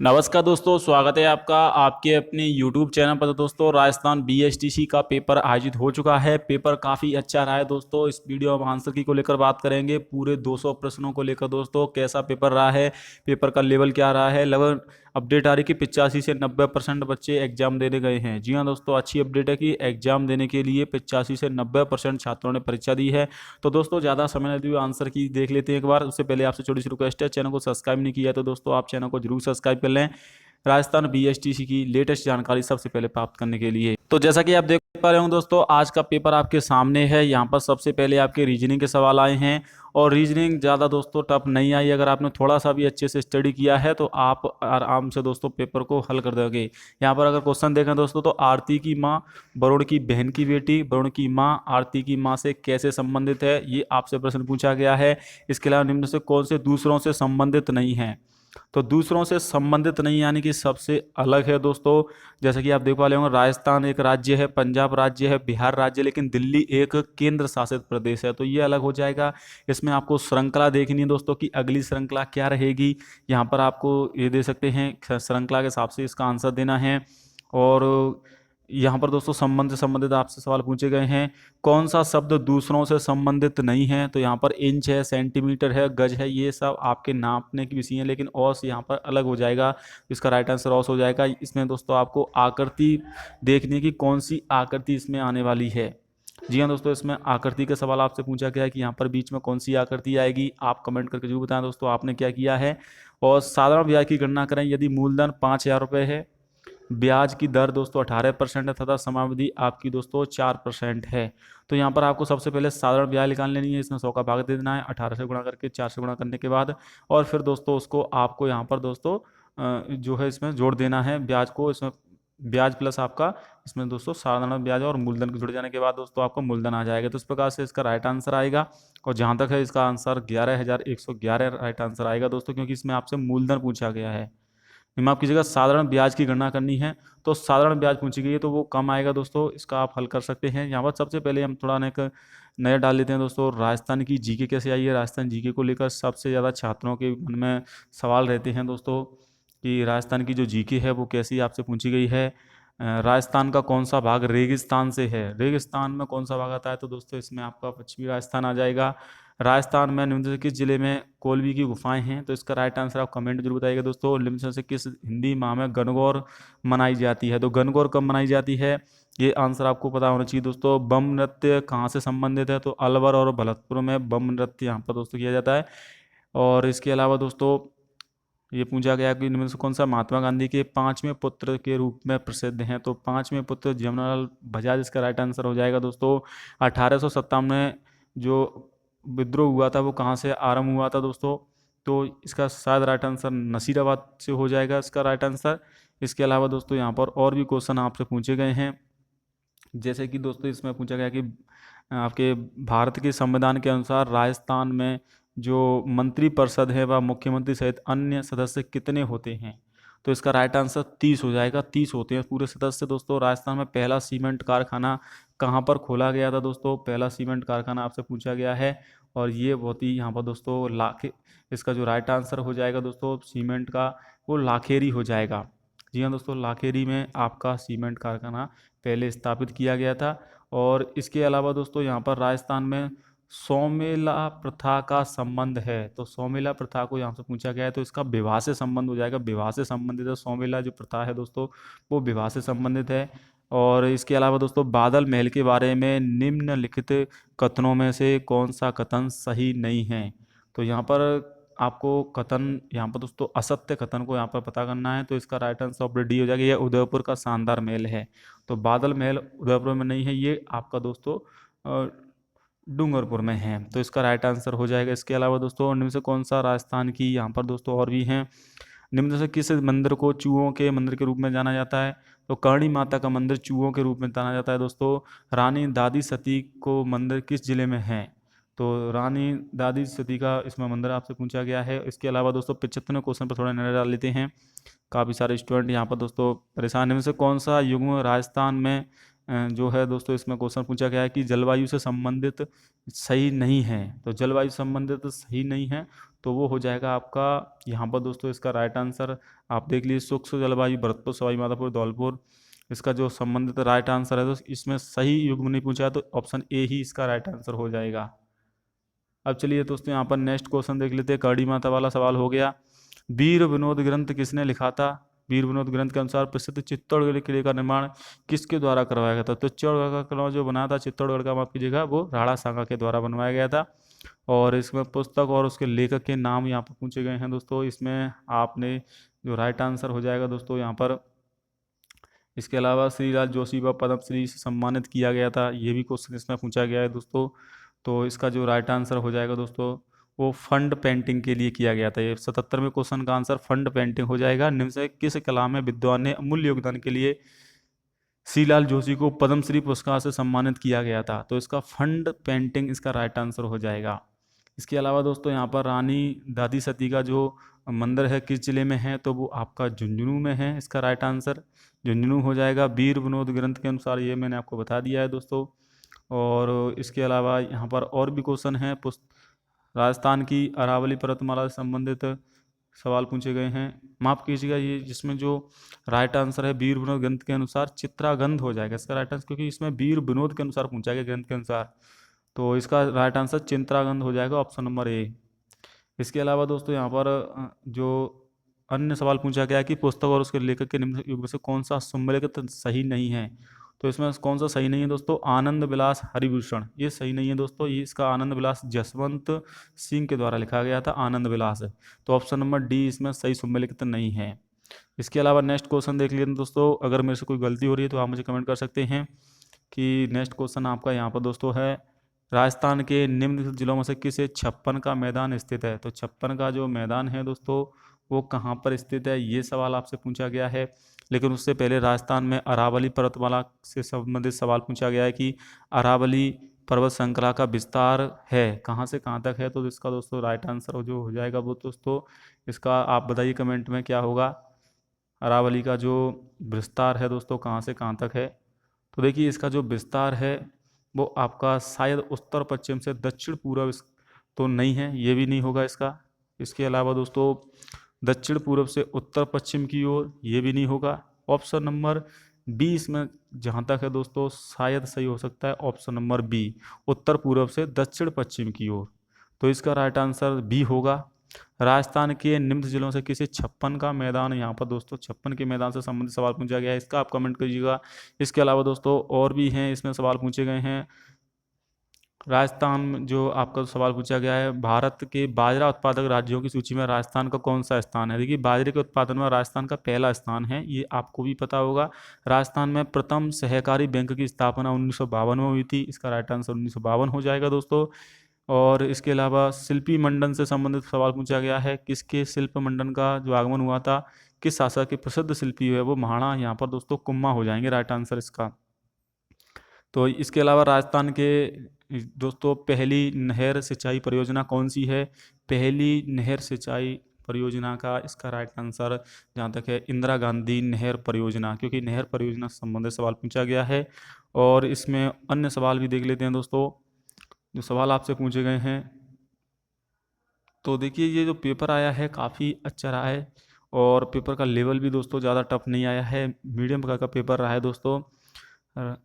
नमस्कार दोस्तों, स्वागत है आपका आपके अपने YouTube चैनल पर। तो दोस्तों, राजस्थान बीएसटीसी का पेपर आयोजित हो चुका है। पेपर काफ़ी अच्छा रहा है दोस्तों। इस वीडियो में आंसर की को लेकर बात करेंगे, पूरे 200 प्रश्नों को लेकर। दोस्तों, कैसा पेपर रहा है, पेपर का लेवल क्या रहा है। लगभग अपडेट आ रही कि 85 से 90% बच्चे एग्जाम देने गए हैं। जी हाँ दोस्तों, अच्छी अपडेट है कि एग्जाम देने के लिए 85 से 90% छात्रों ने परीक्षा दी है। तो दोस्तों, ज़्यादा समय नहीं हुआ, आंसर की देख लेते हैं एक बार। उससे पहले आपसे छोटी सी रिक्वेस्ट है, चैनल को सब्सक्राइब नहीं किया तो दोस्तों आप चैनल को जरूर सब्सक्राइब कर लें, राजस्थान बीएसटीसी की लेटेस्ट जानकारी सबसे पहले प्राप्त करने के लिए। तो जैसा कि आप देख पा रहे होंगे दोस्तों, आज का पेपर आपके सामने है। यहाँ पर सबसे पहले आपके रीजनिंग के सवाल आए हैं और रीजनिंग ज़्यादा दोस्तों टफ नहीं आई। अगर आपने थोड़ा सा भी अच्छे से स्टडी किया है तो आप आराम से दोस्तों पेपर को हल कर दोगे। यहाँ पर अगर क्वेश्चन देखें दोस्तों, तो आरती की माँ वरुण की बहन की बेटी, वरुण की माँ आरती की माँ से कैसे संबंधित है, ये आपसे प्रश्न पूछा गया है। इसके अलावा निम्न से कौन से दूसरों से संबंधित नहीं है। तो दूसरों से संबंधित नहीं यानी कि सबसे अलग है दोस्तों। जैसे कि आप देख पा रहे होंगे, राजस्थान एक राज्य है, पंजाब राज्य है, बिहार राज्य, लेकिन दिल्ली एक केंद्र शासित प्रदेश है, तो ये अलग हो जाएगा। इसमें आपको श्रृंखला देखनी है दोस्तों कि अगली श्रृंखला क्या रहेगी। यहाँ पर आपको ये दे सकते हैं, श्रृंखला के हिसाब से इसका आंसर देना है। और यहाँ पर दोस्तों संबंध से संबंधित आपसे सवाल पूछे गए हैं। कौन सा शब्द दूसरों से संबंधित नहीं है, तो यहाँ पर इंच है, सेंटीमीटर है, गज है, ये सब आपके नापने की विषय है, लेकिन औस यहाँ पर अलग हो जाएगा। इसका राइट आंसर औस हो जाएगा। इसमें दोस्तों आपको आकृति देखनी है कि कौन सी आकृति इसमें आने वाली है। जी हाँ दोस्तों, इसमें आकृति का सवाल आपसे पूछा गया है कि यहाँ पर बीच में कौन सी आकृति आएगी। आप कमेंट करके जरूर बताएं दोस्तों आपने क्या किया है। और साधारण ब्याज की गणना करें, यदि मूलधन 5,000 रुपये है, ब्याज की दर दोस्तों 18% है तथा समावधि आपकी दोस्तों 4% है। तो यहाँ पर आपको सबसे पहले साधारण ब्याज निकाल लेनी है। इसमें 100 का भाग दे देना है 18 से गुणा करके, 4 से गुणा करने के बाद, और फिर दोस्तों उसको आपको यहाँ पर दोस्तों जो है इसमें जोड़ देना है ब्याज को। इसमें ब्याज प्लस आपका इसमें दोस्तों साधारण ब्याज और मूलधन के जुड़ जाने के बाद दोस्तों आपको मूलधन आ जाएगा। तो इस प्रकार से इसका राइट आंसर आएगा। और जहाँ तक है इसका आंसर 11,111 राइट आंसर आएगा दोस्तों, क्योंकि इसमें आपसे मूलधन पूछा गया है। माफ कीजिएगा, साधारण ब्याज की गणना करनी है तो साधारण ब्याज पूछी गई है तो वो कम आएगा दोस्तों। इसका आप हल कर सकते हैं। यहाँ पर सबसे पहले हम थोड़ा एक नया डाल लेते हैं दोस्तों, राजस्थान की जीके कैसे आई है। राजस्थान जीके को लेकर सबसे ज़्यादा छात्रों के मन में सवाल रहते हैं दोस्तों कि राजस्थान की जो जीके है वो कैसी आपसे पूछी गई है। राजस्थान का कौन सा भाग रेगिस्तान से है, रेगिस्तान में कौन सा भाग आता है, तो दोस्तों इसमें आपका पश्चिमी राजस्थान आ जाएगा। राजस्थान में निम्न से किस जिले में कोलवी की गुफाएं हैं, तो इसका राइट आंसर आप कमेंट जरूर बताइएगा दोस्तों। निम्न से किस हिंदी माह में गणगौर मनाई जाती है, तो गणगौर कब मनाई जाती है, ये आंसर आपको पता होना चाहिए दोस्तों। बम नृत्य कहाँ से संबंधित है, तो अलवर और भरतपुर में बम नृत्य यहाँ पर दोस्तों किया जाता है। और इसके अलावा दोस्तों ये पूछा गया कि इनमें से कौन सा महात्मा गांधी के पांचवें पुत्र के रूप में प्रसिद्ध हैं, तो पांचवें पुत्र जमनालाल बजाज इसका राइट आंसर हो जाएगा दोस्तों। 1857 में जो विद्रोह हुआ था वो कहाँ से आरंभ हुआ था दोस्तों, तो इसका शायद राइट आंसर नसीराबाद से हो जाएगा इसका राइट आंसर। इसके अलावा दोस्तों यहाँ पर और भी क्वेश्चन आपसे पूछे गए हैं। जैसे कि दोस्तों इसमें पूछा गया कि आपके भारत के संविधान के अनुसार राजस्थान में जो मंत्री परिषद है वह मुख्यमंत्री सहित अन्य सदस्य कितने होते हैं, तो इसका राइट आंसर 30 हो जाएगा। 30 होते हैं पूरे सदस्य दोस्तों। राजस्थान में पहला सीमेंट कारखाना कहाँ पर खोला गया था दोस्तों, पहला सीमेंट कारखाना आपसे पूछा गया है। और ये बहुत ही यहाँ पर दोस्तों लाखे, इसका जो राइट आंसर हो जाएगा दोस्तों सीमेंट का, वो लाखेरी हो जाएगा। जी हाँ दोस्तों, लाखेरी में आपका सीमेंट कारखाना पहले स्थापित किया गया था। और इसके अलावा दोस्तों यहाँ पर राजस्थान में सौमेला प्रथा का संबंध है, तो सौमेला प्रथा को यहाँ से पूछा गया है तो इसका विवाह से संबंध हो जाएगा। विवाह से संबंधित है, सौमेला जो प्रथा है दोस्तों वो विवाह से संबंधित है। और इसके अलावा दोस्तों बादल महल के बारे में निम्नलिखित कथनों में से कौन सा कथन सही नहीं है, तो यहाँ पर आपको कथन यहाँ पर दोस्तों असत्य कथन को यहाँ पर पता करना है। तो इसका राइट आंसर ऑप्शन डी हो जाएगा, यह उदयपुर का शानदार महल है। तो बादल महल उदयपुर में नहीं है, ये आपका दोस्तों डूंगरपुर में है, तो इसका राइट आंसर हो जाएगा। इसके अलावा दोस्तों निम्न से कौन सा राजस्थान की, यहाँ पर दोस्तों और भी हैं। निम्न से किस मंदिर को चूहों के मंदिर के रूप में जाना जाता है, तो करणी माता का मंदिर चूहों के रूप में जाना जाता है दोस्तों। रानी दादी सती को मंदिर किस जिले में है, तो रानी दादी सती का इसमें मंदिर आपसे पूछा गया है। इसके अलावा दोस्तों 75वें क्वेश्चन पर थोड़ा नजर डाल लेते हैं। काफ़ी सारे स्टूडेंट यहाँ पर दोस्तों परेशान है। इनमें से कौन सा युग्म राजस्थान में जो है दोस्तों इसमें क्वेश्चन पूछा गया है कि जलवायु से संबंधित सही नहीं है, तो जलवायु संबंधित सही नहीं है तो वो हो जाएगा आपका यहाँ पर दोस्तों इसका राइट आंसर आप देख लीजिए शुष्क जलवायु भरतपुर, सवाई माधोपुर, धौलपुर। इसका जो संबंधित राइट आंसर है तो इसमें सही युग्म नहीं पूछा है तो ऑप्शन ए ही इसका राइट आंसर हो जाएगा। अब चलिए दोस्तों यहाँ पर नेक्स्ट क्वेश्चन देख लेते हैं। करड़ी माता वाला सवाल हो गया। वीर विनोद ग्रंथ किसने लिखा था? वीर विनोद ग्रंथ के अनुसार प्रसिद्ध चित्तौड़गढ़ किले का निर्माण किसके द्वारा करवाया गया था? तो चित्तौड़गढ़ का किला जो बनाया था चित्तौड़गढ़ का, माफ कीजिएगा, वो राणा सांगा के द्वारा बनवाया गया था। और इसमें पुस्तक और उसके लेखक के नाम यहाँ पर पूछे गए हैं दोस्तों। इसमें आपने जो राइट आंसर हो जाएगा दोस्तों यहाँ पर, इसके अलावा श्रीलाल जोशी व पद्मश्री से सम्मानित किया गया था, ये भी क्वेश्चन इसमें पूछा गया है दोस्तों। तो इसका जो राइट आंसर हो जाएगा दोस्तों वो फंड पेंटिंग के लिए किया गया था। ये 77वें क्वेश्चन का आंसर फंड पेंटिंग हो जाएगा। निम्न से किस कला में विद्वान ने अमूल्य योगदान के लिए श्रीलाल जोशी को पद्मश्री पुरस्कार से सम्मानित किया गया था? तो इसका फंड पेंटिंग इसका राइट आंसर हो जाएगा। इसके अलावा दोस्तों यहाँ पर रानी दादी सती का जो मंदिर है किस जिले में है? तो वो आपका झुंझुनू में है। इसका राइट आंसर झुंझुनू हो जाएगा। वीर विनोद ग्रंथ के अनुसार ये मैंने आपको बता दिया है दोस्तों। और इसके अलावा यहाँ पर और भी क्वेश्चन हैं। राजस्थान की अरावली पर्वतमाला से संबंधित सवाल पूछे गए हैं। माफ कीजिएगा, ये जिसमें जो राइट आंसर है वीर विनोद ग्रंथ के अनुसार चित्रागंध हो जाएगा इसका राइट आंसर, क्योंकि इसमें वीर विनोद के अनुसार पूछा गया ग्रंथ के अनुसार। तो इसका राइट आंसर चित्रागंध हो जाएगा, ऑप्शन नंबर ए। इसके अलावा दोस्तों यहाँ पर जो अन्य सवाल पूछा गया है कि पुस्तक और उसके लेखक के निम्न युग में से कौन सा सम्मिलित सही नहीं है? तो इसमें कौन सा सही नहीं है दोस्तों? आनंद विलास हरिभूषण, ये सही नहीं है दोस्तों। ये इसका आनंद विलास जसवंत सिंह के द्वारा लिखा गया था आनंद विलास, तो ऑप्शन नंबर डी इसमें सही सम्मिलित नहीं है। इसके अलावा नेक्स्ट क्वेश्चन देख लेते हैं दोस्तों। अगर मेरे से कोई गलती हो रही है तो आप मुझे कमेंट कर सकते हैं। कि नेक्स्ट क्वेश्चन आपका यहाँ पर दोस्तों है, राजस्थान के निम्नलिखित जिलों में से किसे 56 का मैदान स्थित है? तो 56 का जो मैदान है दोस्तों वो कहाँ पर स्थित है, ये सवाल आपसे पूछा गया है। लेकिन उससे पहले राजस्थान में अरावली पर्वतमाला से संबंधित सवाल पूछा गया है कि अरावली पर्वत श्रृंखला का विस्तार है कहाँ से कहाँ तक है? तो इसका दोस्तों राइट आंसर जो हो जाएगा वो दोस्तों इसका आप बताइए कमेंट में क्या होगा। अरावली का जो विस्तार है दोस्तों कहाँ से कहाँ तक है? तो देखिए इसका जो विस्तार है वो आपका शायद उत्तर पश्चिम से दक्षिण पूर्व तो नहीं है, ये भी नहीं होगा इसका। इसके अलावा दोस्तों दक्षिण पूर्व से उत्तर पश्चिम की ओर, ये भी नहीं होगा। ऑप्शन नंबर बी इसमें जहाँ तक है दोस्तों शायद सही हो सकता है, ऑप्शन नंबर बी उत्तर पूर्व से दक्षिण पश्चिम की ओर। तो इसका राइट आंसर बी होगा। राजस्थान के निम्न जिलों से किसी 56 का मैदान, यहाँ पर दोस्तों 56 के मैदान से संबंधित सवाल पूछा गया है, इसका आप कमेंट कीजिएगा। इसके अलावा दोस्तों और भी हैं इसमें सवाल पूछे गए हैं। राजस्थान में जो आपका सवाल पूछा गया है, भारत के बाजरा उत्पादक राज्यों की सूची में राजस्थान का कौन सा स्थान है? देखिए बाजरे के उत्पादन में राजस्थान का पहला स्थान है, ये आपको भी पता होगा। राजस्थान में प्रथम सहकारी बैंक की स्थापना 1952 में हुई थी, इसका राइट आंसर 1952 हो जाएगा दोस्तों। और इसके अलावा शिल्पी मंडन से संबंधित सवाल पूछा गया है, किसके शिल्प मंडन का जो आगमन हुआ था, किस शासक के प्रसिद्ध शिल्पी है वो महाराणा, यहाँ पर दोस्तों कुम्मा हो जाएंगे राइट आंसर इसका। तो इसके अलावा राजस्थान के दोस्तों पहली नहर सिंचाई परियोजना कौन सी है? पहली नहर सिंचाई परियोजना का इसका राइट आंसर जहाँ तक है इंदिरा गांधी नहर परियोजना, क्योंकि नहर परियोजना से संबंधित सवाल पूछा गया है। और इसमें अन्य सवाल भी देख लेते हैं दोस्तों जो सवाल आपसे पूछे गए हैं। तो देखिए ये जो पेपर आया है काफ़ी अच्छा रहा है और पेपर का लेवल भी दोस्तों ज़्यादा टफ नहीं आया है, मीडियम प्रकार का पेपर रहा है दोस्तों।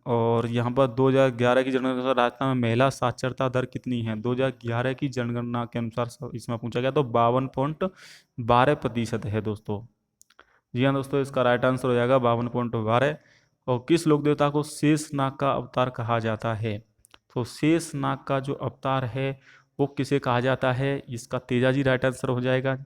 और यहाँ पर 2011 की जनगणना के अनुसार राजस्थान में महिला साक्षरता दर कितनी है? 2011 की जनगणना के अनुसार इसमें पूछा गया तो 52.12% है दोस्तों। जी हाँ दोस्तों, इसका राइट आंसर हो जाएगा 52.12। और किस लोक देवता को शेषनाग का अवतार कहा जाता है? तो शेषनाग का जो अवतार है वो किसे कहा जाता है? इसका तेजाजी राइट आंसर हो जाएगा।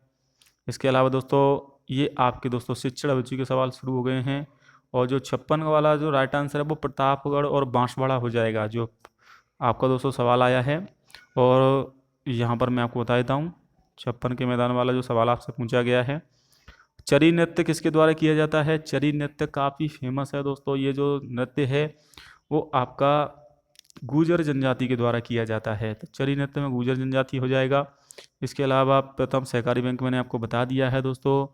इसके अलावा दोस्तों ये आपके दोस्तों शिक्षण अभिरुचि के सवाल शुरू हो गए हैं। और जो 56 वाला जो राइट आंसर है वो प्रतापगढ़ और बांसवाड़ा हो जाएगा, जो आपका दोस्तों सवाल आया है। और यहाँ पर मैं आपको बता देता हूँ 56 के मैदान वाला जो सवाल आपसे पूछा गया है, चरी नृत्य किसके द्वारा किया जाता है? चरी नृत्य काफ़ी फेमस है दोस्तों, ये जो नृत्य है वो आपका गुर्जर जनजाति के द्वारा किया जाता है, तो चरी नृत्य में गुर्जर जनजाति हो जाएगा। इसके अलावा प्रथम सहकारी बैंक मैंने आपको बता दिया है दोस्तों।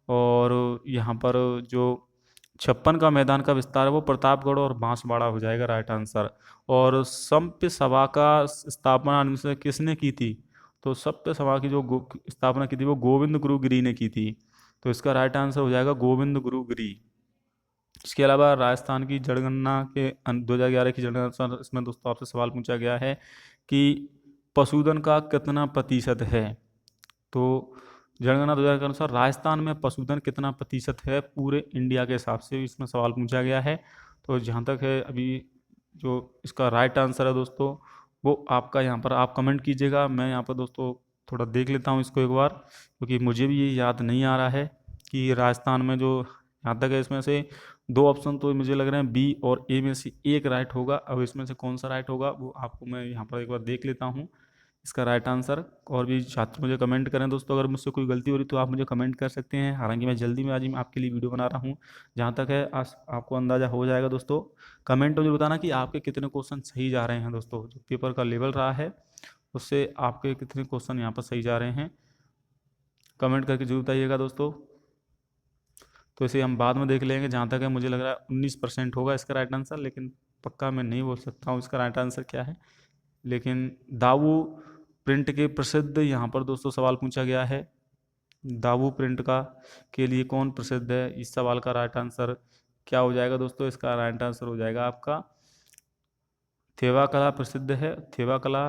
और यहाँ पर जो 56 का मैदान का विस्तार है वो प्रतापगढ़ और बांसवाड़ा हो जाएगा राइट आंसर। और संप्य सभा का स्थापना इनमें से किसने की थी? तो संप्य सभा की जो स्थापना की थी वो गोविंद गुरु गिरी ने की थी। तो इसका राइट आंसर हो जाएगा गोविंद गुरु गिरी। इसके अलावा राजस्थान की जनगणना के 2011 की जनगणना अनुसार इसमें दोस्तों आपसे सवाल पूछा गया है कि पशुधन का कितना प्रतिशत है। तो जनगणना 2000 के अनुसार राजस्थान में पशुधन कितना प्रतिशत है पूरे इंडिया के हिसाब से, इसमें सवाल पूछा गया है। तो जहाँ तक है अभी जो इसका राइट आंसर है दोस्तों वो आपका यहाँ पर आप कमेंट कीजिएगा। मैं यहाँ पर दोस्तों थोड़ा देख लेता हूँ इसको एक बार, क्योंकि मुझे भी ये याद नहीं आ रहा है कि राजस्थान में जो यहाँ तक है इसमें से दो ऑप्शन तो मुझे लग रहे हैं बी और ए में से एक राइट होगा। अब इसमें से कौन सा राइट होगा वो आपको मैं यहाँ पर एक बार देख लेता हूँ इसका राइट आंसर। और भी छात्र मुझे कमेंट करें दोस्तों, अगर मुझसे कोई गलती हो रही तो आप मुझे कमेंट कर सकते हैं। हालांकि मैं जल्दी में आज ही आपके लिए वीडियो बना रहा हूँ। जहाँ तक है आपको अंदाज़ा हो जाएगा दोस्तों। कमेंट मुझे बताना कि आपके कितने क्वेश्चन सही जा रहे हैं दोस्तों। जो पेपर का लेवल रहा है उससे आपके कितने क्वेश्चन यहाँ पर सही जा रहे हैं, कमेंट करके जरूर बताइएगा दोस्तों। तो इसे हम बाद में देख लेंगे। जहाँ तक है मुझे लग रहा है 19% होगा इसका राइट आंसर, लेकिन पक्का मैं नहीं बोल सकता हूँ इसका राइट आंसर क्या है। लेकिन दावू प्रिंट के प्रसिद्ध यहाँ पर दोस्तों सवाल पूछा गया है, दावू प्रिंट का के लिए कौन प्रसिद्ध है? इस सवाल का राइट आंसर क्या हो जाएगा दोस्तों? इसका राइट आंसर हो जाएगा आपका थेवा कला प्रसिद्ध है। थेवा कला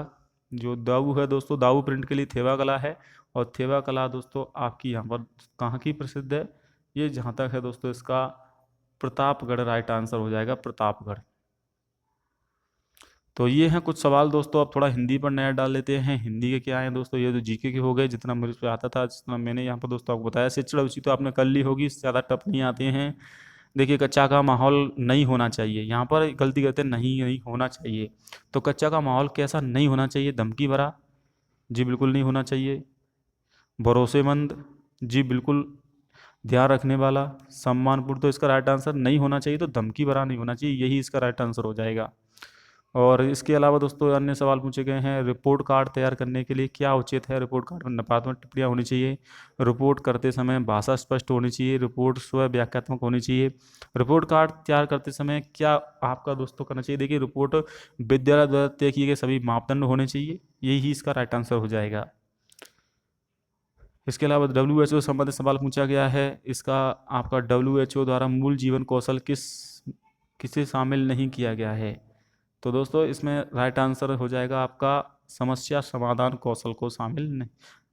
जो दाऊ है दोस्तों, दाऊ प्रिंट के लिए थेवा कला है। और थेवा कला दोस्तों आपकी यहाँ पर कहाँ की प्रसिद्ध है? ये जहाँ तक है दोस्तों इसका प्रतापगढ़ राइट आंसर हो जाएगा, प्रतापगढ़। तो ये हैं कुछ सवाल दोस्तों। अब थोड़ा हिंदी पर नया डाल लेते हैं। हिंदी के क्या है दोस्तों, ये तो जीके के हो गए जितना मुझे पे आता था, जितना मैंने यहाँ पर दोस्तों आपको बताया। शिक्षण रुचि तो आपने कर ली होगी, इससे ज़्यादा टफ नहीं आते हैं। देखिए कच्चा का माहौल नहीं होना चाहिए, यहाँ पर गलती करते हैं, नहीं नहीं होना चाहिए। तो कच्चा का माहौल कैसा नहीं होना चाहिए? धमकी भरा, जी बिल्कुल नहीं होना चाहिए। भरोसेमंद, जी बिल्कुल। ध्यान रखने वाला, सम्मानपूर्ण, तो इसका राइट आंसर नहीं होना चाहिए, तो धमकी भरा नहीं होना चाहिए, यही इसका राइट आंसर हो जाएगा। और इसके अलावा दोस्तों अन्य सवाल पूछे गए हैं। रिपोर्ट कार्ड तैयार करने के लिए क्या उचित है? रिपोर्ट कार्ड में नकारात्मक टिप्पणियाँ होनी चाहिए, रिपोर्ट करते समय भाषा स्पष्ट होनी चाहिए, रिपोर्ट स्व व्याख्यात्मक होनी चाहिए। रिपोर्ट कार्ड तैयार करते समय क्या आपका दोस्तों करना चाहिए? देखिए रिपोर्ट विद्यालय द्वारा तय किए गए सभी मापदंड होने चाहिए, यही इसका राइट आंसर हो जाएगा। इसके अलावा WHO से संबंधित सवाल पूछा गया है। इसका आपका WHO द्वारा मूल जीवन कौशल किसे शामिल नहीं किया गया है? तो दोस्तों इसमें राइट आंसर हो जाएगा आपका समस्या समाधान कौशल को शामिल नहीं,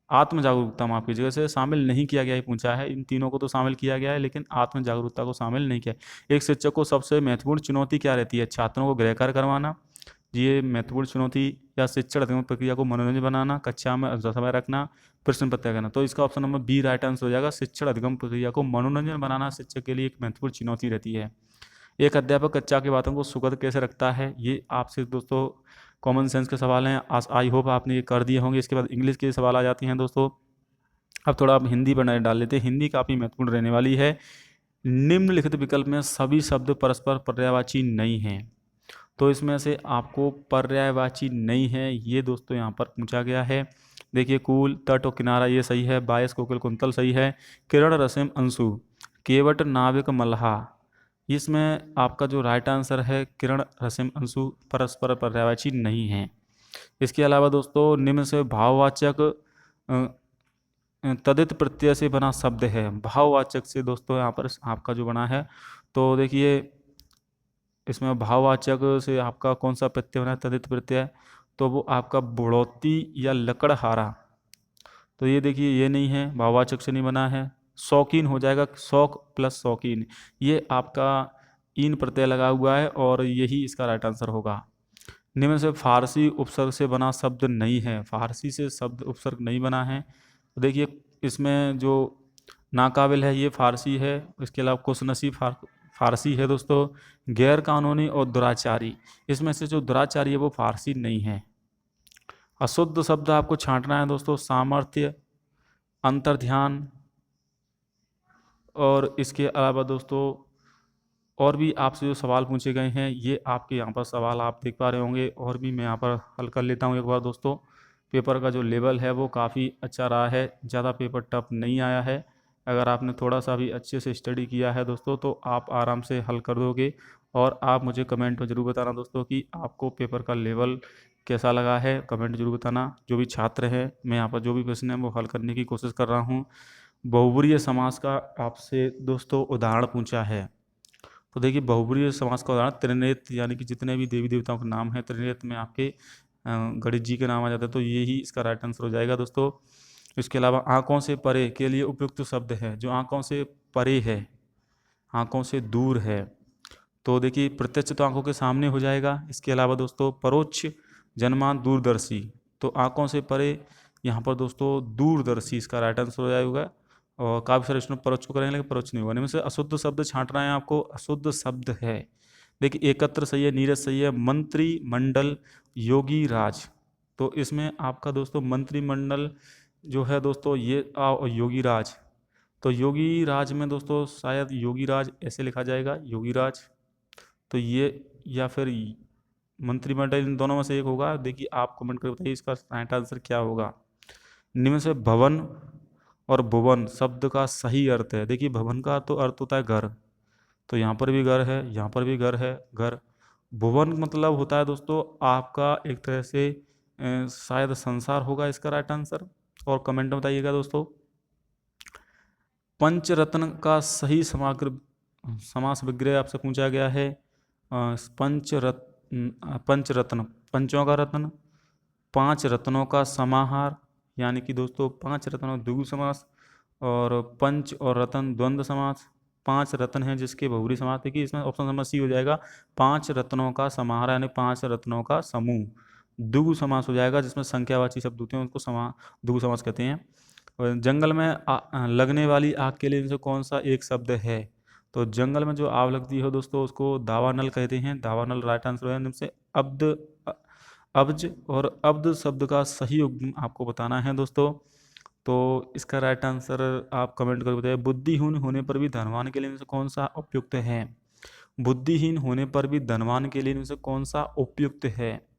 आत्म जागरूकता माफ कीजिएगा, से शामिल नहीं किया गया है पूछा है। इन तीनों को तो शामिल किया गया है लेकिन आत्म जागरूकता को शामिल नहीं किया। एक शिक्षक को सबसे महत्वपूर्ण चुनौती क्या रहती है? छात्रों को गृहकार्य करवाना, ये महत्वपूर्ण चुनौती, या शिक्षण अध्ययन प्रक्रिया को मनोरंजन बनाना, कक्षा में समय रखना, प्रश्न पत्र करना। तो इसका option number B right answer हो जाएगा। शिक्षण अधिगम प्रक्रिया को मनोरंजन बनाना शिक्षक के लिए एक महत्वपूर्ण चुनौती रहती है। एक अध्यापक कक्षा की बातों को सुखद कैसे रखता है? ये आपसे दोस्तों कॉमन सेंस के सवाल हैं, आई होप आपने ये कर दिए होंगे। इसके बाद इंग्लिश के सवाल आ जाती हैं दोस्तों। अब थोड़ा आप हिंदी पर नजर डाल लेते हैं। हिंदी काफ़ी महत्वपूर्ण रहने वाली है। निम्नलिखित विकल्प में सभी शब्द परस्पर पर्यायवाची नहीं हैं, तो इसमें से आपको पर्यायवाची नहीं है ये दोस्तों यहाँ पर पूछा गया है। देखिए कूल, तट और किनारा ये सही है, बायस, कोकिल, कुंतल सही है, किरण, रसिम, अंशु, केवट, नाविक, मल्हा, इसमें आपका जो राइट आंसर है किरण, रसिम, अंशु परस्पर पर्यायवाची नहीं है। इसके अलावा दोस्तों निम्न से भाववाचक तदित प्रत्यय से बना शब्द है। भाववाचक से दोस्तों यहाँ पर आपका जो बना है, तो देखिए इसमें भाववाचक से आपका कौन सा प्रत्यय बना है? तदित प्रत्यय, तो वो आपका बुढ़ौती या लकड़हारा। तो ये देखिए ये नहीं है, भाववाचक से नहीं बना है। शौकीन हो जाएगा, शौक प्लस शौकीन, ये आपका ईन प्रत्यय लगा हुआ है और यही इसका राइट आंसर होगा। निम्न से फारसी उपसर्ग से बना शब्द नहीं है, फारसी से शब्द उपसर्ग नहीं बना है। तो देखिए इसमें जो नाकाबिल है ये फारसी है, इसके अलावा कुशनसी फारसी है दोस्तों। गैर कानूनी और दुराचारी, इसमें से जो दुराचारी है वो फारसी नहीं है। अशुद्ध शब्द आपको छांटना है दोस्तों, सामर्थ्य, अंतर्ध्यान, और इसके अलावा दोस्तों और भी आपसे जो सवाल पूछे गए हैं ये आपके यहाँ पर सवाल आप देख पा रहे होंगे, और भी मैं यहाँ पर हल कर लेता हूँ एक बार दोस्तों। पेपर का जो लेवल है वो काफ़ी अच्छा रहा है, ज़्यादा पेपर टफ नहीं आया है। अगर आपने थोड़ा सा भी अच्छे से स्टडी किया है दोस्तों तो आप आराम से हल कर दोगे। और आप मुझे कमेंट में ज़रूर बताना दोस्तों कि आपको पेपर का लेवल कैसा लगा है, कमेंट जरूर बताना। जो भी छात्र हैं, मैं यहाँ पर जो भी प्रश्न है वो हल करने की कोशिश कर रहा हूँ। बहुब्रीहि समास का आपसे दोस्तों उदाहरण पूछा है। तो देखिए बहुब्रीहि समास का उदाहरण त्रिनेत्र, यानी कि जितने भी देवी देवताओं के नाम है त्रिनेत्र में आपके गणेश जी के नाम आ जाते हैं, तो ये ही इसका राइट आंसर हो जाएगा दोस्तों। इसके अलावा आंखों से परे के लिए उपयुक्त शब्द है। जो आंखों से परे है, आंखों से दूर है, तो देखिए प्रत्यक्ष तो आंखों के सामने हो जाएगा। इसके अलावा दोस्तों परोक्ष, जनमान, दूरदर्शी, तो आंखों से परे यहाँ पर दोस्तों दूरदर्शी इसका राइट आंसर हो जाएगा। और काफ़ी सारे इसमें परोक्ष को करेंगे लेकिन परोक्ष नहीं होगा। इनमें से अशुद्ध शब्द छांट रहे हैं आपको, अशुद्ध शब्द है। देखिए एकत्र सही है, नीरज सही है, मंत्री मंडल, योगी राज, तो इसमें आपका दोस्तों मंत्रिमंडल जो है दोस्तों ये और योगी राज, तो योगी राज में दोस्तों शायद योगी राज ऐसे लिखा जाएगा, योगी राज, तो ये या फिर मंत्रिमंडल, इन दोनों में से एक होगा। देखिए आप कमेंट करके बताइए इसका राइट आंसर क्या होगा। निम्न में से भवन और भुवन शब्द का सही अर्थ है। देखिए भवन का तो अर्थ होता है घर, तो यहाँ पर भी घर है, यहाँ पर भी घर है, घर। भुवन मतलब होता है दोस्तों आपका एक तरह से शायद संसार होगा इसका राइट आंसर। और कमेंट में बताइएगा दोस्तों। पंचरत्न का सही समग्र समास विग्रह आपसे पूछा गया है। पंचरत्न, पंचों का रत्न, पांच रत्नों का समाहार, यानी कि दोस्तों पांच रत्नों द्विगु समास, और पंच और रत्न द्वंद्व समास। पांच रत्न हैं जिसके बहुब्रीहि समास, देखिए इसमें ऑप्शन नंबर सी हो जाएगा, पांच रत्नों का समाहार यानी पांच रत्नों का समूह। द्विगु समास हो जाएगा जिसमें संख्यावाची शब्द होते हैं उनको द्विगु समास कहते हैं। और जंगल में लगने वाली आग के लिए इनसे कौन सा एक शब्द है। तो जंगल में जो आग लगती है दोस्तों उसको दावानल कहते हैं, दावानल राइट आंसर है। इनसे अब्द, अब्ज और अब्द शब्द का सही उगम आपको बताना है दोस्तों। तो इसका राइट आंसर आप कमेंट करके बताइए। बुद्धिहीन होने पर भी धनवान के लिए इनसे कौन सा उपयुक्त है। बुद्धिहीन होने पर भी धनवान के लिए इनसे कौन सा उपयुक्त है,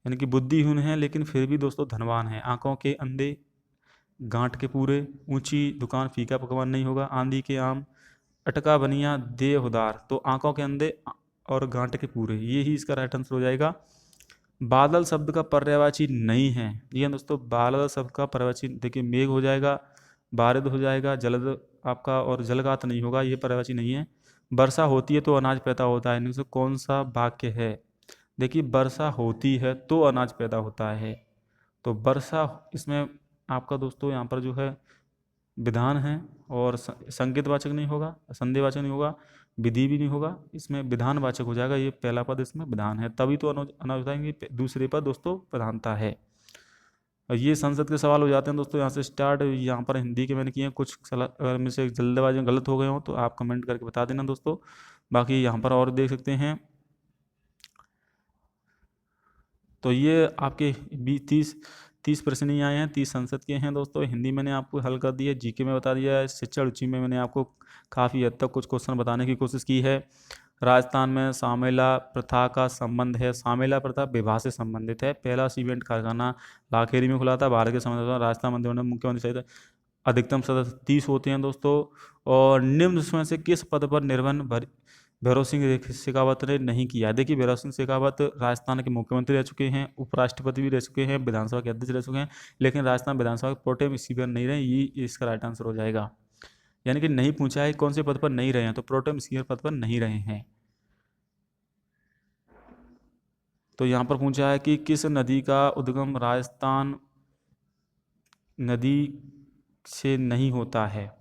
यानी कि बुद्धिहीन है लेकिन फिर भी दोस्तों धनवान है। आंखों के अंधे, गांठ के पूरे, ऊंची दुकान फीका पकवान नहीं होगा, आंधी के आम, अटका बनिया देहउदार, तो आंखों के अंधे और गांठ के पूरे, ये ही इसका राइट आंसर हो जाएगा। बादल शब्द का पर्यायवाची नहीं है। जी हाँ दोस्तों, बादल शब्द का पर्यायवाची देखिए मेघ हो जाएगा, बारिद हो जाएगा, जलद आपका, और जलगात नहीं होगा, ये पर्यायवाची नहीं है। वर्षा होती है तो अनाज पैदा होता है, इनमें से कौन सा वाक्य है। देखिए वर्षा होती है तो अनाज पैदा होता है, तो वर्षा इसमें आपका दोस्तों यहाँ पर जो है विधान है, और संकेतवाचक नहीं होगा, संदेहवाचक नहीं होगा, विधि भी नहीं होगा, इसमें विधानवाचक हो जाएगा। ये पहला पद इसमें विधान है, तभी तो अनाज बताएंगे। दूसरे पद दोस्तों प्रधानता है। और ये संसद के सवाल हो जाते हैं दोस्तों यहाँ से स्टार्ट। यहाँ पर हिंदी के मैंने किए हैं कुछ सलाह, अगर मेरे से जल्दबाजी में गलत हो गए हो तो आप कमेंट करके बता देना दोस्तों। बाकी यहाँ पर और देख सकते हैं। तो ये आपके 30 प्रश्न ही आए हैं, 30 संसद के हैं दोस्तों। हिंदी मैंने आपको हल कर दी है, जीके में बता दिया है, शिक्षा रुचि में मैंने आपको काफ़ी हद तक कुछ क्वेश्चन बताने की कोशिश की है। राजस्थान में सामेला प्रथा का संबंध है। सामेला प्रथा विवाह से संबंधित है। पहला सीमेंट कारखाना लाखेरी में खुला था। भारत के संबंध राजस्थान मंत्रिमंडल मुख्यमंत्री सहित अधिकतम सदस्य 30 होते हैं दोस्तों। और निम्न में से किस पद पर निर्बंध भैरव सिंह शेखावत ने नहीं किया। देखिए भैरव सिंह शेखावत राजस्थान के मुख्यमंत्री रह चुके हैं, उपराष्ट्रपति भी रह चुके हैं, विधानसभा के अध्यक्ष रह चुके हैं, लेकिन राजस्थान विधानसभा के प्रोटेम स्पीकर नहीं रहे। ये इसका राइट आंसर हो जाएगा। यानी कि नहीं पूछा है कौन से पद पर नहीं रहे हैं, तो प्रोटेम स्पीकर पद पर नहीं रहे हैं। तो यहाँ पर पूछा है कि किस नदी का उद्गम राजस्थान नदी से नहीं होता है।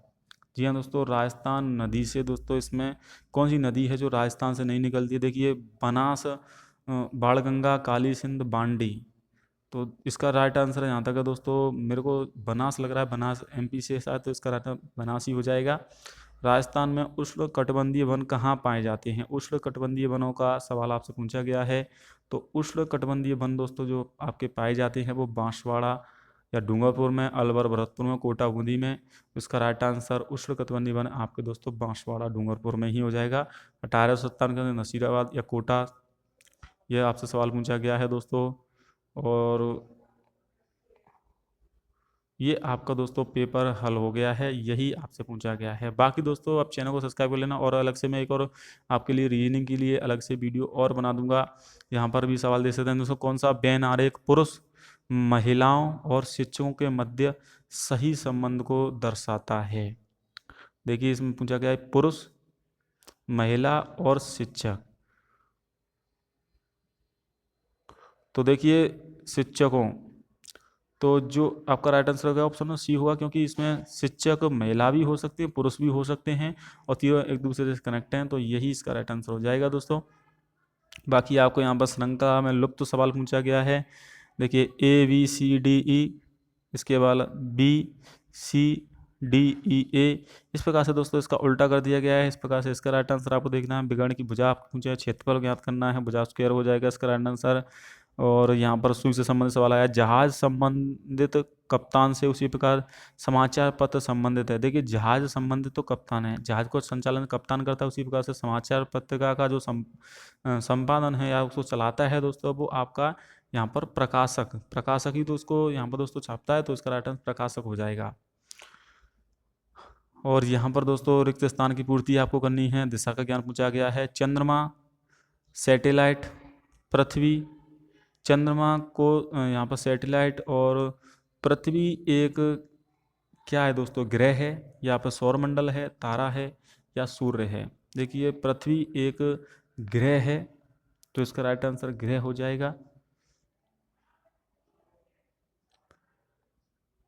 जी हाँ दोस्तों, राजस्थान नदी से दोस्तों इसमें कौन सी नदी है जो राजस्थान से नहीं निकलती है। देखिए बनास, बाणगंगा, काली सिंध, बांडी, तो इसका राइट आंसर है यहाँ तक है दोस्तों। मेरे को बनास लग रहा है, बनास एमपी से शायद, तो इसका राइट बनास ही हो जाएगा। राजस्थान में उष्ण कटिबंधीय वन कहाँ पाए जाते हैं। उष्ण कटिबंधीय वनों का सवाल आपसे पूछा गया है। तो उष्ण कटिबंधीय वन दोस्तों जो आपके पाए जाते हैं वो बांसवाड़ा या डूंगरपुर में, अलवर भरतपुर में, कोटा बूंदी में। इसका राइट आंसर उष्ण कटिबंधीय वन आपके दोस्तों बांसवाड़ा डूंगरपुर में ही हो जाएगा। 1857 के अंदर नसीराबाद या कोटा, यह आपसे सवाल पूछा गया है दोस्तों। और ये आपका दोस्तों पेपर हल हो गया है, यही आपसे पूछा गया है। बाकी दोस्तों आप चैनल को सब्सक्राइब कर लेना, और अलग से मैं एक और आपके लिए रीजनिंग के लिए अलग से वीडियो और बना दूंगा। यहाँ पर भी सवाल दे सकते हैं दोस्तों, कौन सा बैन आरेख पुरुष, महिलाओं और शिक्षकों के मध्य सही संबंध को दर्शाता है। देखिए इसमें पूछा गया है पुरुष, महिला और शिक्षक। तो देखिए शिक्षकों, तो जो आपका राइट आंसर होगा ऑप्शन सी होगा, क्योंकि इसमें शिक्षक महिला भी हो सकती है, पुरुष भी हो सकते हैं, और तीनों एक दूसरे से कनेक्ट हैं, तो यही इसका राइट आंसर हो जाएगा दोस्तों। बाकी आपको यहाँ पर श्रृंखला में लुप्त सवाल पूछा गया है। देखिए ABCDE, इसके बाद BCDEA, इस प्रकार से दोस्तों इसका उल्टा कर दिया गया है। इस प्रकार से इसका राइट आंसर आपको देखना है। विकर्ण की भुजा आपको पूछा है, क्षेत्रफल ज्ञात करना है, भुजा स्क्वायर हो जाएगा इसका राइट आंसर। और यहाँ पर सुई से संबंधित सवाल आया, जहाज संबंधित कप्तान से उसी प्रकार समाचार पत्र संबंधित है। देखिए जहाज संबंधित तो कप्तान है, जहाज को संचालन कप्तान करता है, उसी प्रकार से समाचार पत्रिका का जो संपादन है या उसको चलाता है दोस्तों, वो आपका यहाँ पर प्रकाशक ही तो उसको यहाँ पर दोस्तों छापता है, तो इसका राइट आंसर प्रकाशक हो जाएगा। और यहाँ पर दोस्तों रिक्त स्थान की पूर्ति आपको करनी है। दिशा का ज्ञान पूछा गया है। चंद्रमा, सैटेलाइट, पृथ्वी। चंद्रमा को यहाँ पर सैटेलाइट, और पृथ्वी एक क्या है दोस्तों, ग्रह है, या पर सौरमंडल है, तारा है, या सूर्य है। देखिए पृथ्वी एक ग्रह है, तो इसका राइट आंसर ग्रह हो जाएगा।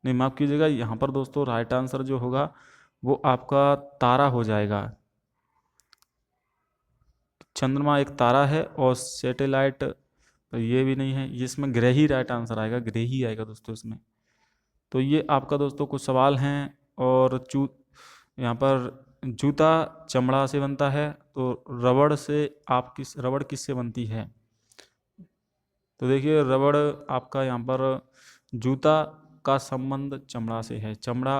नहीं माफ कीजिएगा, यहाँ पर दोस्तों राइट आंसर जो होगा वो आपका तारा हो जाएगा। चंद्रमा एक तारा है, और सैटेलाइट ये भी नहीं है, ये इसमें ग्रह ही राइट आंसर आएगा, ग्रह ही आएगा दोस्तों इसमें। तो ये आपका दोस्तों कुछ सवाल हैं। और यहाँ पर जूता चमड़ा से बनता है, तो रबड़ से रबड़ किससे बनती है। तो देखिए रबड़ आपका यहाँ पर जूता का संबंध चमड़ा से है। चमड़ा,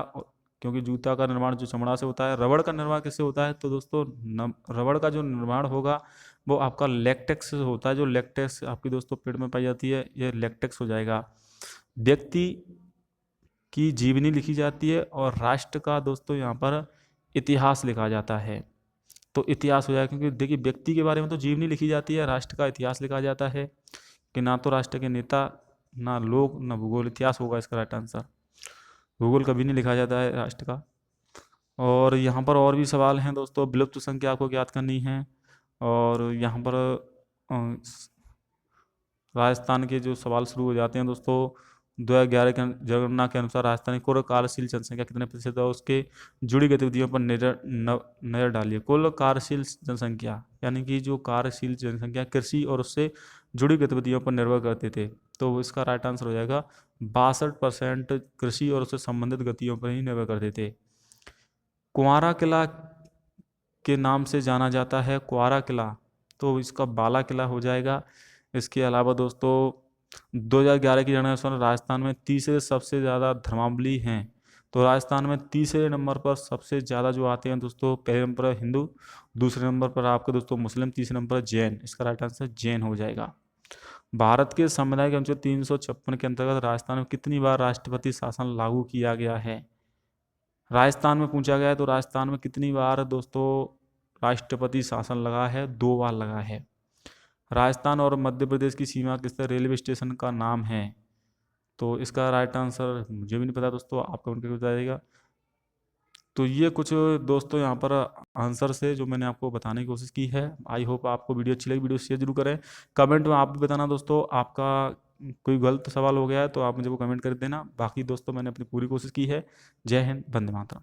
क्योंकि जूता का निर्माण जो चमड़ा से होता है, रबड़ का निर्माण किससे होता है, तो दोस्तों रबड़ का जो निर्माण होगा वो आपका लैक्टेक्स से होता है। जो लैक्टेक्स आपकी दोस्तों पेड़ में पाई जाती है, ये लैक्टेक्स हो जाएगा। व्यक्ति की जीवनी लिखी जाती है, और राष्ट्र का दोस्तों यहाँ पर इतिहास लिखा जाता है, तो इतिहास हो जाएगा। क्योंकि देखिए व्यक्ति के बारे में तो जीवनी लिखी जाती है, राष्ट्र का इतिहास लिखा जाता है, कि ना तो राष्ट्र के नेता, ना लोग, ना भूगोल, इतिहास होगा इसका राइट आंसर। भूगोल कभी नहीं लिखा जाता है राष्ट्र का। और यहाँ पर और भी सवाल हैं दोस्तों। विलुप्त संख्या आपको ज्ञात करनी है, और यहाँ पर राजस्थान के जो सवाल शुरू हो जाते हैं दोस्तों। 2011 के जनगणना के अनुसार राजस्थान की कुल कार्यशील जनसंख्या कितने प्रतिशत है, उसके जुड़ी गतिविधियों पर नजर डालिए। कुल कार्यशील जनसंख्या यानी कि जो कार्यशील जनसंख्या कृषि और उससे जुड़ी गतिविधियों पर निर्भर करते थे, तो इसका राइट आंसर हो जाएगा 62% कृषि और उससे संबंधित गतियों पर ही निर्भर करते थे। कुंवारा किला के नाम से जाना जाता है, कुंवारा किला, तो इसका बाला किला हो जाएगा। इसके अलावा दोस्तों 2011 की जनगणना अनुसार राजस्थान में तीसरे सबसे ज़्यादा धर्मावलंबी हैं, तो राजस्थान में तीसरे नंबर पर सबसे ज़्यादा जो आते हैं दोस्तों, पहले नंबर पर हिंदू, दूसरे नंबर पर आपके दोस्तों मुस्लिम, तीसरे नंबर पर जैन। इसका राइट आंसर जैन हो जाएगा। भारत के संविधान के अनुच्छेद 356 के अंतर्गत राजस्थान में कितनी बार राष्ट्रपति शासन लागू किया गया है। राजस्थान में पूछा गया है, तो राजस्थान में कितनी बार दोस्तों राष्ट्रपति शासन लगा है, 2 बार लगा है। राजस्थान और मध्य प्रदेश की सीमा किस रेलवे स्टेशन का नाम है, तो इसका राइट आंसर मुझे भी नहीं पता दोस्तों, आप कमेंट करके बताइएगा। तो ये कुछ दोस्तों यहाँ पर आंसर से जो मैंने आपको बताने की कोशिश की है। आई होप आपको वीडियो अच्छी लगी। वीडियो शेयर जरूर करें। कमेंट में आप भी बताना दोस्तों, आपका कोई गलत सवाल हो गया है तो आप मुझे वो कमेंट कर देना। बाकी दोस्तों मैंने अपनी पूरी कोशिश की है। जय हिंद, वंदे मातरम।